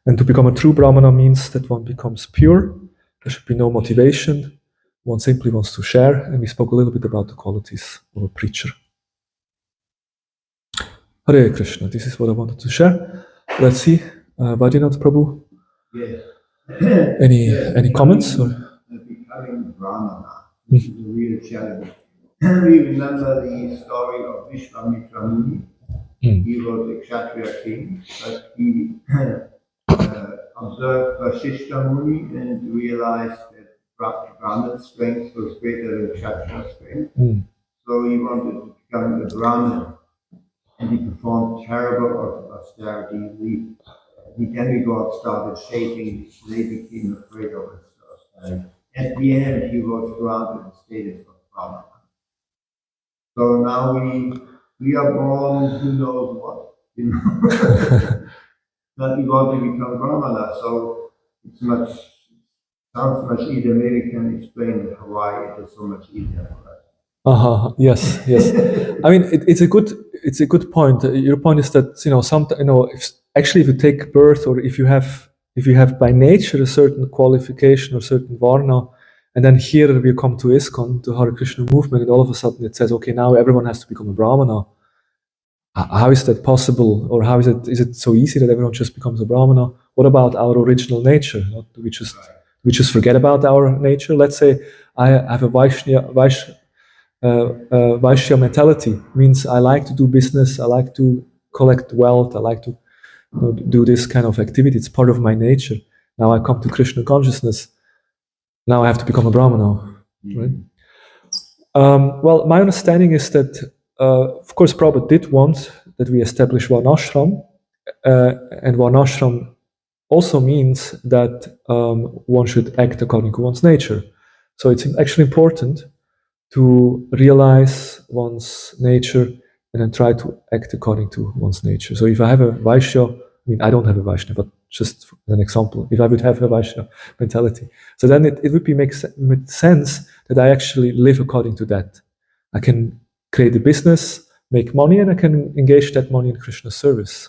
And to become a true Brahmana means that one becomes pure, there should be no motivation, one simply wants to share, and we spoke a little bit about the qualities of a preacher. Hare Krishna, this is what I wanted to share. Let's see, Vaidinath Prabhu, yes. any comments? Or? Becoming Brahmana is a real challenge. We remember the story of Vishwamitra Muni. He was a Kshatriya king, but he observed Vasishtha Muni and realized that Brahman's strength was greater than Kshatriya strength. So he wanted to become a Brahman, and he performed terrible austerities. The demigods started shaking, they became afraid of his austerity. At the end, he was granted the status of Brahman. So now we are born, who knows what, but we want to become Brahmana, so it's sounds much easier. Maybe we can explain in Hawaii it is so much easier for us. Yes. I mean, it's a good point. Your point is that if you take birth, or if you have by nature a certain qualification or certain varna, and then here we come to ISKCON, to Hare Krishna movement, and all of a sudden it says, okay, now everyone has to become a Brahmana. How is that possible? Or how is it so easy that everyone just becomes a Brahmana? What about our original nature? Do we just forget about our nature? Let's say I have a Vaishya mentality, means I like to do business, I like to collect wealth, I like to do this kind of activity. It's part of my nature. Now I come to Krishna consciousness. Now I have to become a Brahmana, right? Well, my understanding is that, of course, Prabhupada did want that we establish Varnashram, and Varnashram also means that one should act according to one's nature. So it's actually important to realize one's nature and then try to act according to one's nature. So if I have a Vaishya, I don't have a Vaishya, but just an example, if I would have a Vaishya mentality, so then it would make sense that I actually live according to that. I can create a business, make money, and I can engage that money in Krishna's service.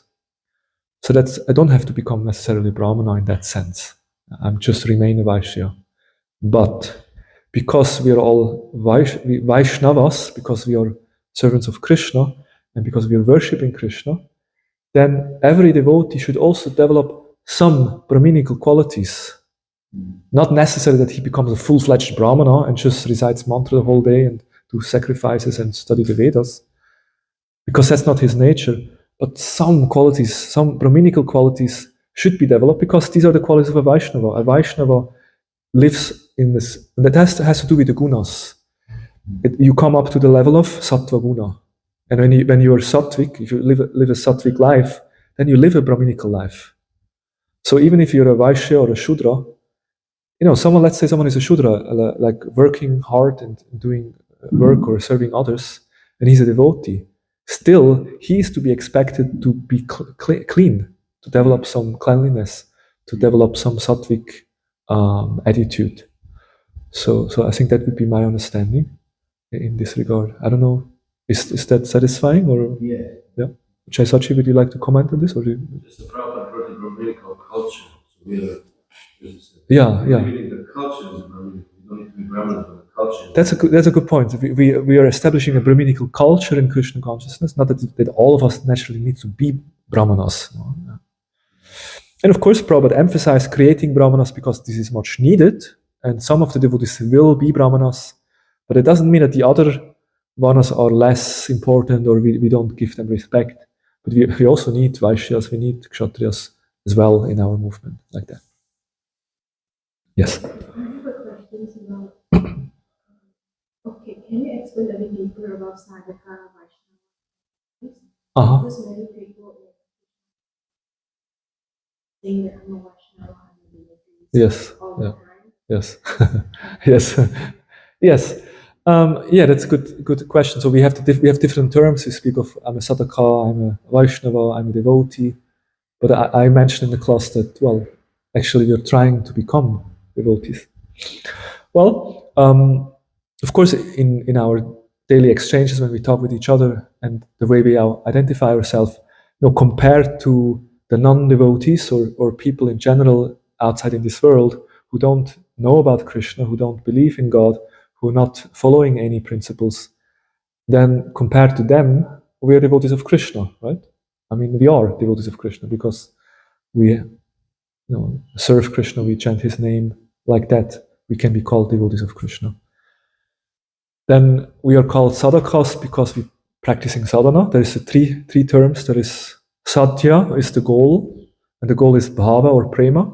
So I don't have to become necessarily Brahmana in that sense. I'm just remain a Vaishya. But because we are all Vaishnavas, because we are servants of Krishna, and because we are worshipping Krishna, then every devotee should also develop some Brahminical qualities. Not necessarily that he becomes a full-fledged Brahmana and just recites mantra the whole day and do sacrifices and study the Vedas, because that's not his nature. But some qualities, some Brahminical qualities should be developed, because these are the qualities of a Vaishnava. A Vaishnava lives in this, and that has to do with the gunas. You come up to the level of sattva guna. And when you are sattvic, if you live a sattvic life, then you live a Brahminical life. So even if you're a Vaishya or a Shudra, let's say someone is a Shudra, like working hard and doing work or serving others, and he's a devotee. still he is to be expected to be clean, to develop some cleanliness, to develop some sattvic attitude. So I think that would be my understanding in this regard. I don't know, is that satisfying or? Yeah. Chaisachi, would you like to comment on this? Or It's the proper Brahminical culture. So we are reading the culture is Brahminical. You don't need to be Brahmin for the culture. That's a good point. We are establishing a Brahminical culture in Krishna consciousness. Not that all of us naturally need to be Brahmanas. And of course, Prabhupada emphasized creating Brahmanas because this is much needed, and some of the devotees will be Brahmanas, but it doesn't mean that the other Varnas are less important or we don't give them respect. But we also need Vaishyas, we need Kshatriyas as well in our movement, like that. Yes? I have a question about, okay, can you explain a bit deeper about Sadhaka Vaishnava? Because many people saying that I'm a Vaishnava, I'm a devotee. Yes. All the time. Yes. Yes. Yes. Yeah, that's a good question. So we have different terms. We speak of I'm a Sadhaka, I'm a Vaishnava, I'm a devotee. But I mentioned in the class that, well, actually we're trying to become devotees. Well, of course, in our daily exchanges when we talk with each other and the way we identify ourselves, compared to the non-devotees or people in general outside in this world who don't know about Krishna, who don't believe in God, who are not following any principles, then compared to them, we are devotees of Krishna, right? I mean, we are devotees of Krishna because we serve Krishna, we chant his name, like that. We can be called devotees of Krishna. Then we are called sadhakas because we're practicing sadhana. There is three terms. There is sadhya is the goal, and the goal is bhava or prema.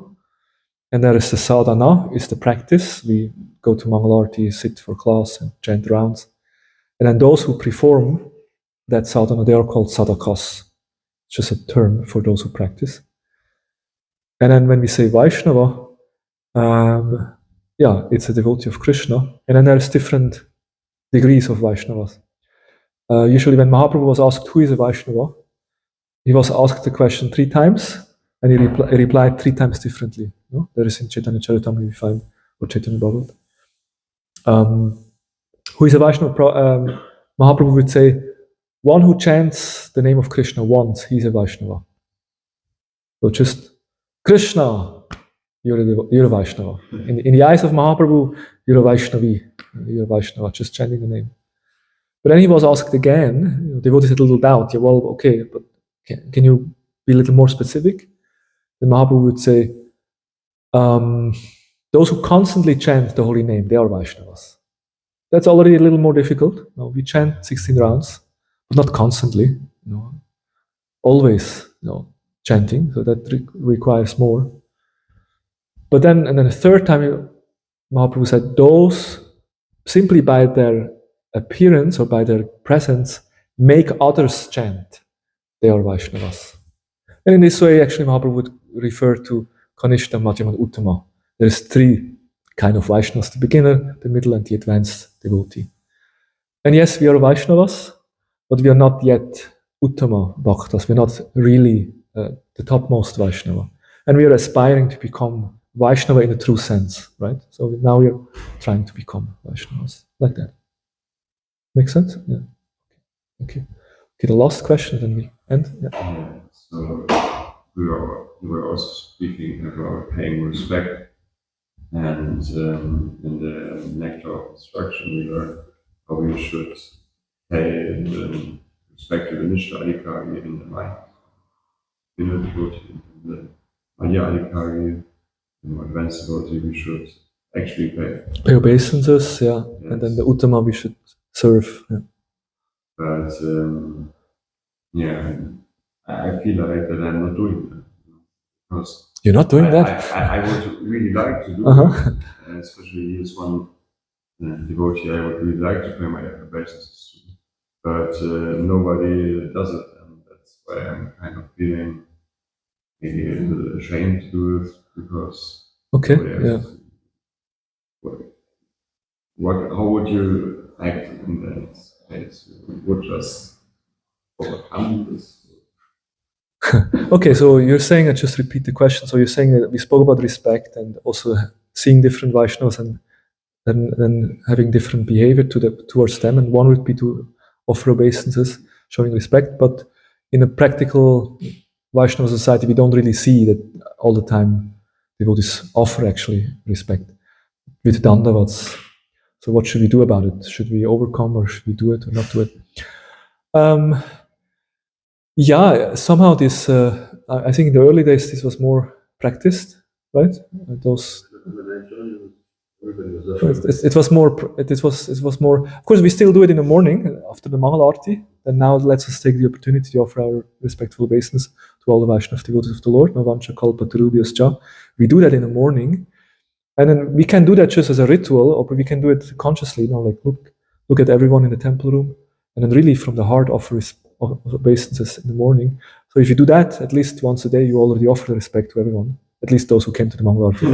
And there is the sadhana, is the practice. We go to Mangalarti, sit for class and chant rounds. And then those who perform that sadhana, they are called sadhakas. It's just a term for those who practice. And then when we say Vaishnava, it's a devotee of Krishna. And then there's different degrees of Vaishnavas. Usually when Mahaprabhu was asked who is a Vaishnava, he was asked the question 3 times, and he replied 3 times differently. No? There is in Chaitanya Charitamrita we find, or Chaitanya Bhagavat. Who is a Vaishnava? Mahaprabhu would say, one who chants the name of Krishna once, he's a Vaishnava. So just Krishna, you're a Vaishnava. In the eyes of Mahaprabhu, you're a Vaishnavi. You're a Vaishnava, just chanting the name. But then he was asked again, devotees had a little doubt. Yeah, well, okay, but can you be a little more specific? Then Mahaprabhu would say, those who constantly chant the holy name, they are Vaishnavas. That's already a little more difficult. We chant 16 rounds, but not constantly. Always, chanting. So that requires more. But then, and then the third time, Mahaprabhu said, those simply by their appearance or by their presence make others chant, they are Vaishnavas. And in this way, actually, Mahaprabhu would refer to Kanishta, Madhyama, and Uttama. There's 3 kind of Vaishnavas, the beginner, the middle, and the advanced devotee. And yes, we are Vaishnavas, but we are not yet Uttama Bhaktas. We're not really the topmost Vaishnava. And we are aspiring to become Vaishnava in the true sense, right? So now we are trying to become Vaishnavas, like that. Make sense? Yeah. Okay, the last question, then we end. Yeah. So we were also speaking about paying respect, and in the nectar of instruction we learned how we should pay respect to the Nishta Adhikari in the mind, in the devotee, in the Madhya Adhikari, in the advanced devotee, we should actually pay obeisances, yeah. Yes. And then the Uttama we should serve. Yeah. But I feel like that I'm not doing that. Because you're not doing that? I would really like to do it. Especially as one devotee, I would really like to pay my obeisances to. But nobody does it, and that's why I'm kind of feeling maybe a little ashamed to do it, because how would you act in that case? Would just overcome this? Okay, so you're saying, I just repeat the question. So you're saying that we spoke about respect and also seeing different Vaishnavas and then having different behavior towards them, and one would be to offer obeisances, showing respect. But in a practical Vaishnava society, we don't really see that all the time devotees offer actually respect with dandavats. So what should we do about it? Should we overcome, or should we do it or not do it? Yeah, somehow this. I think in the early days this was more practiced, right? Those. It was more. It was more. Of course, we still do it in the morning after the Mangal Arti. And now let's us take the opportunity to offer our respectful obeisance to all the Vaishnava devotees of the Lord. Navancha kalpa tarubyascha. We do that in the morning, and then we can do that just as a ritual, or we can do it consciously. Like look at everyone in the temple room, and then really from the heart offer obeisances in the morning. So if you do that at least once a day, you already offer the respect to everyone. At least those who came to the Mangal Arti.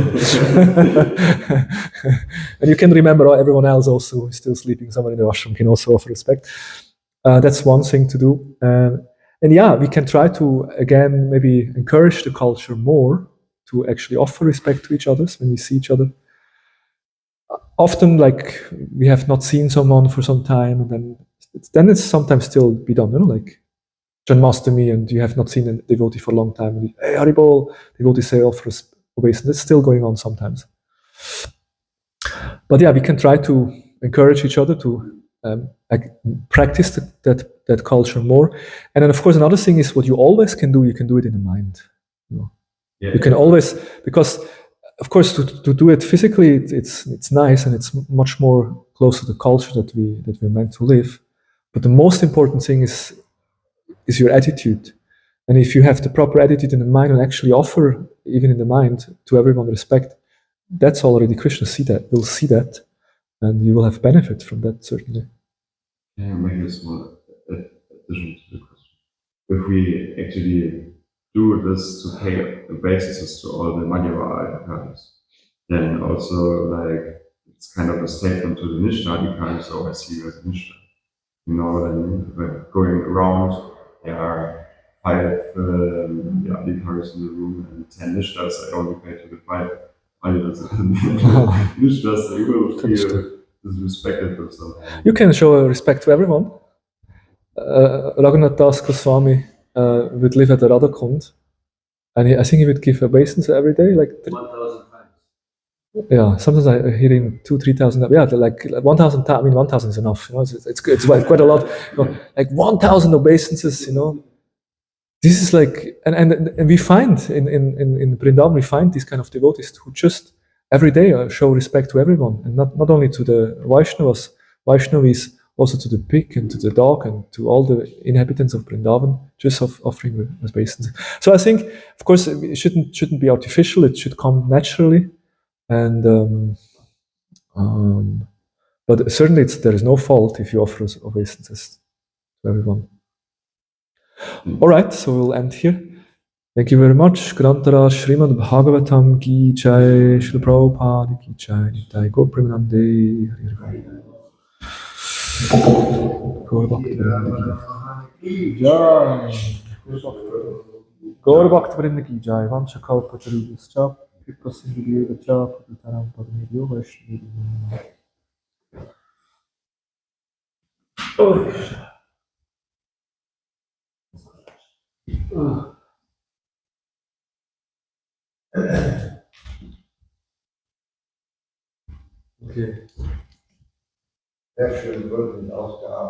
And you can remember everyone else also who is still sleeping somewhere in the ashram can also offer respect. That's one thing to do. And yeah, we can try to, again, maybe encourage the culture more to actually offer respect to each other when we see each other. Often, like, we have not seen someone for some time, and then it's sometimes still be done, like Janmashtami, and you have not seen a devotee for a long time. And hey, Haribol, devotee say offer obeisance. It's still going on sometimes. But yeah, we can try to encourage each other to practice that culture more. And then, of course, another thing is what you always can do. You can do it in the mind. You can always, because of course to do it physically, it's nice and it's much more close to the culture that we're meant to live. But the most important thing is your attitude. And if you have the proper attitude in the mind and actually offer, even in the mind, to everyone respect, that's already Krishna will see that, and you will have benefit from that, certainly. Can I make a small addition to the question? If we actually do this to pay obeisances to all the Madhyava adhikaris, then also, like, it's kind of a statement to the Nishta adhikaris, so I see you as a Nishta. Then going around, there are 5 adhikaris in the room and 10 Nishtas. I only pay to the 5 Nishtas, so you will feel disrespected or something. You can show respect to everyone. Raghunath Das Goswami would live at the Radhakund, and I think he would give obeisance every day, like 1,000 times. Yeah, sometimes I hear him 2,000-3,000. Yeah, like 1,000 times. I mean, 1,000 is enough. It's quite a lot. Like 1,000 obeisances. This is like, and we find in Vrindavan, we find these kind of devotees who just every day show respect to everyone, and not only to the Vaishnavis, also to the pig and to the dog and to all the inhabitants of Vrindavan, just offering obeisances. So I think, of course, it shouldn't be artificial. It should come naturally. And but certainly there is no fault if you offer obeisances to everyone. All right, so we'll end here. Thank you very much. Grantara Srimad Bhagavatam ki jai, Srila Prabhupada ki jai, Nitai Gaur Premanande, Gaur Bhakta ki jai, Gaur Bhakta ki jai, Vancha Kalpa Tarubhascha, Kripa Sindhu Devacha, Putaram Padmebhyo Vaishnavi. Okay. Sehr schön, wirklich ausgearbeitet.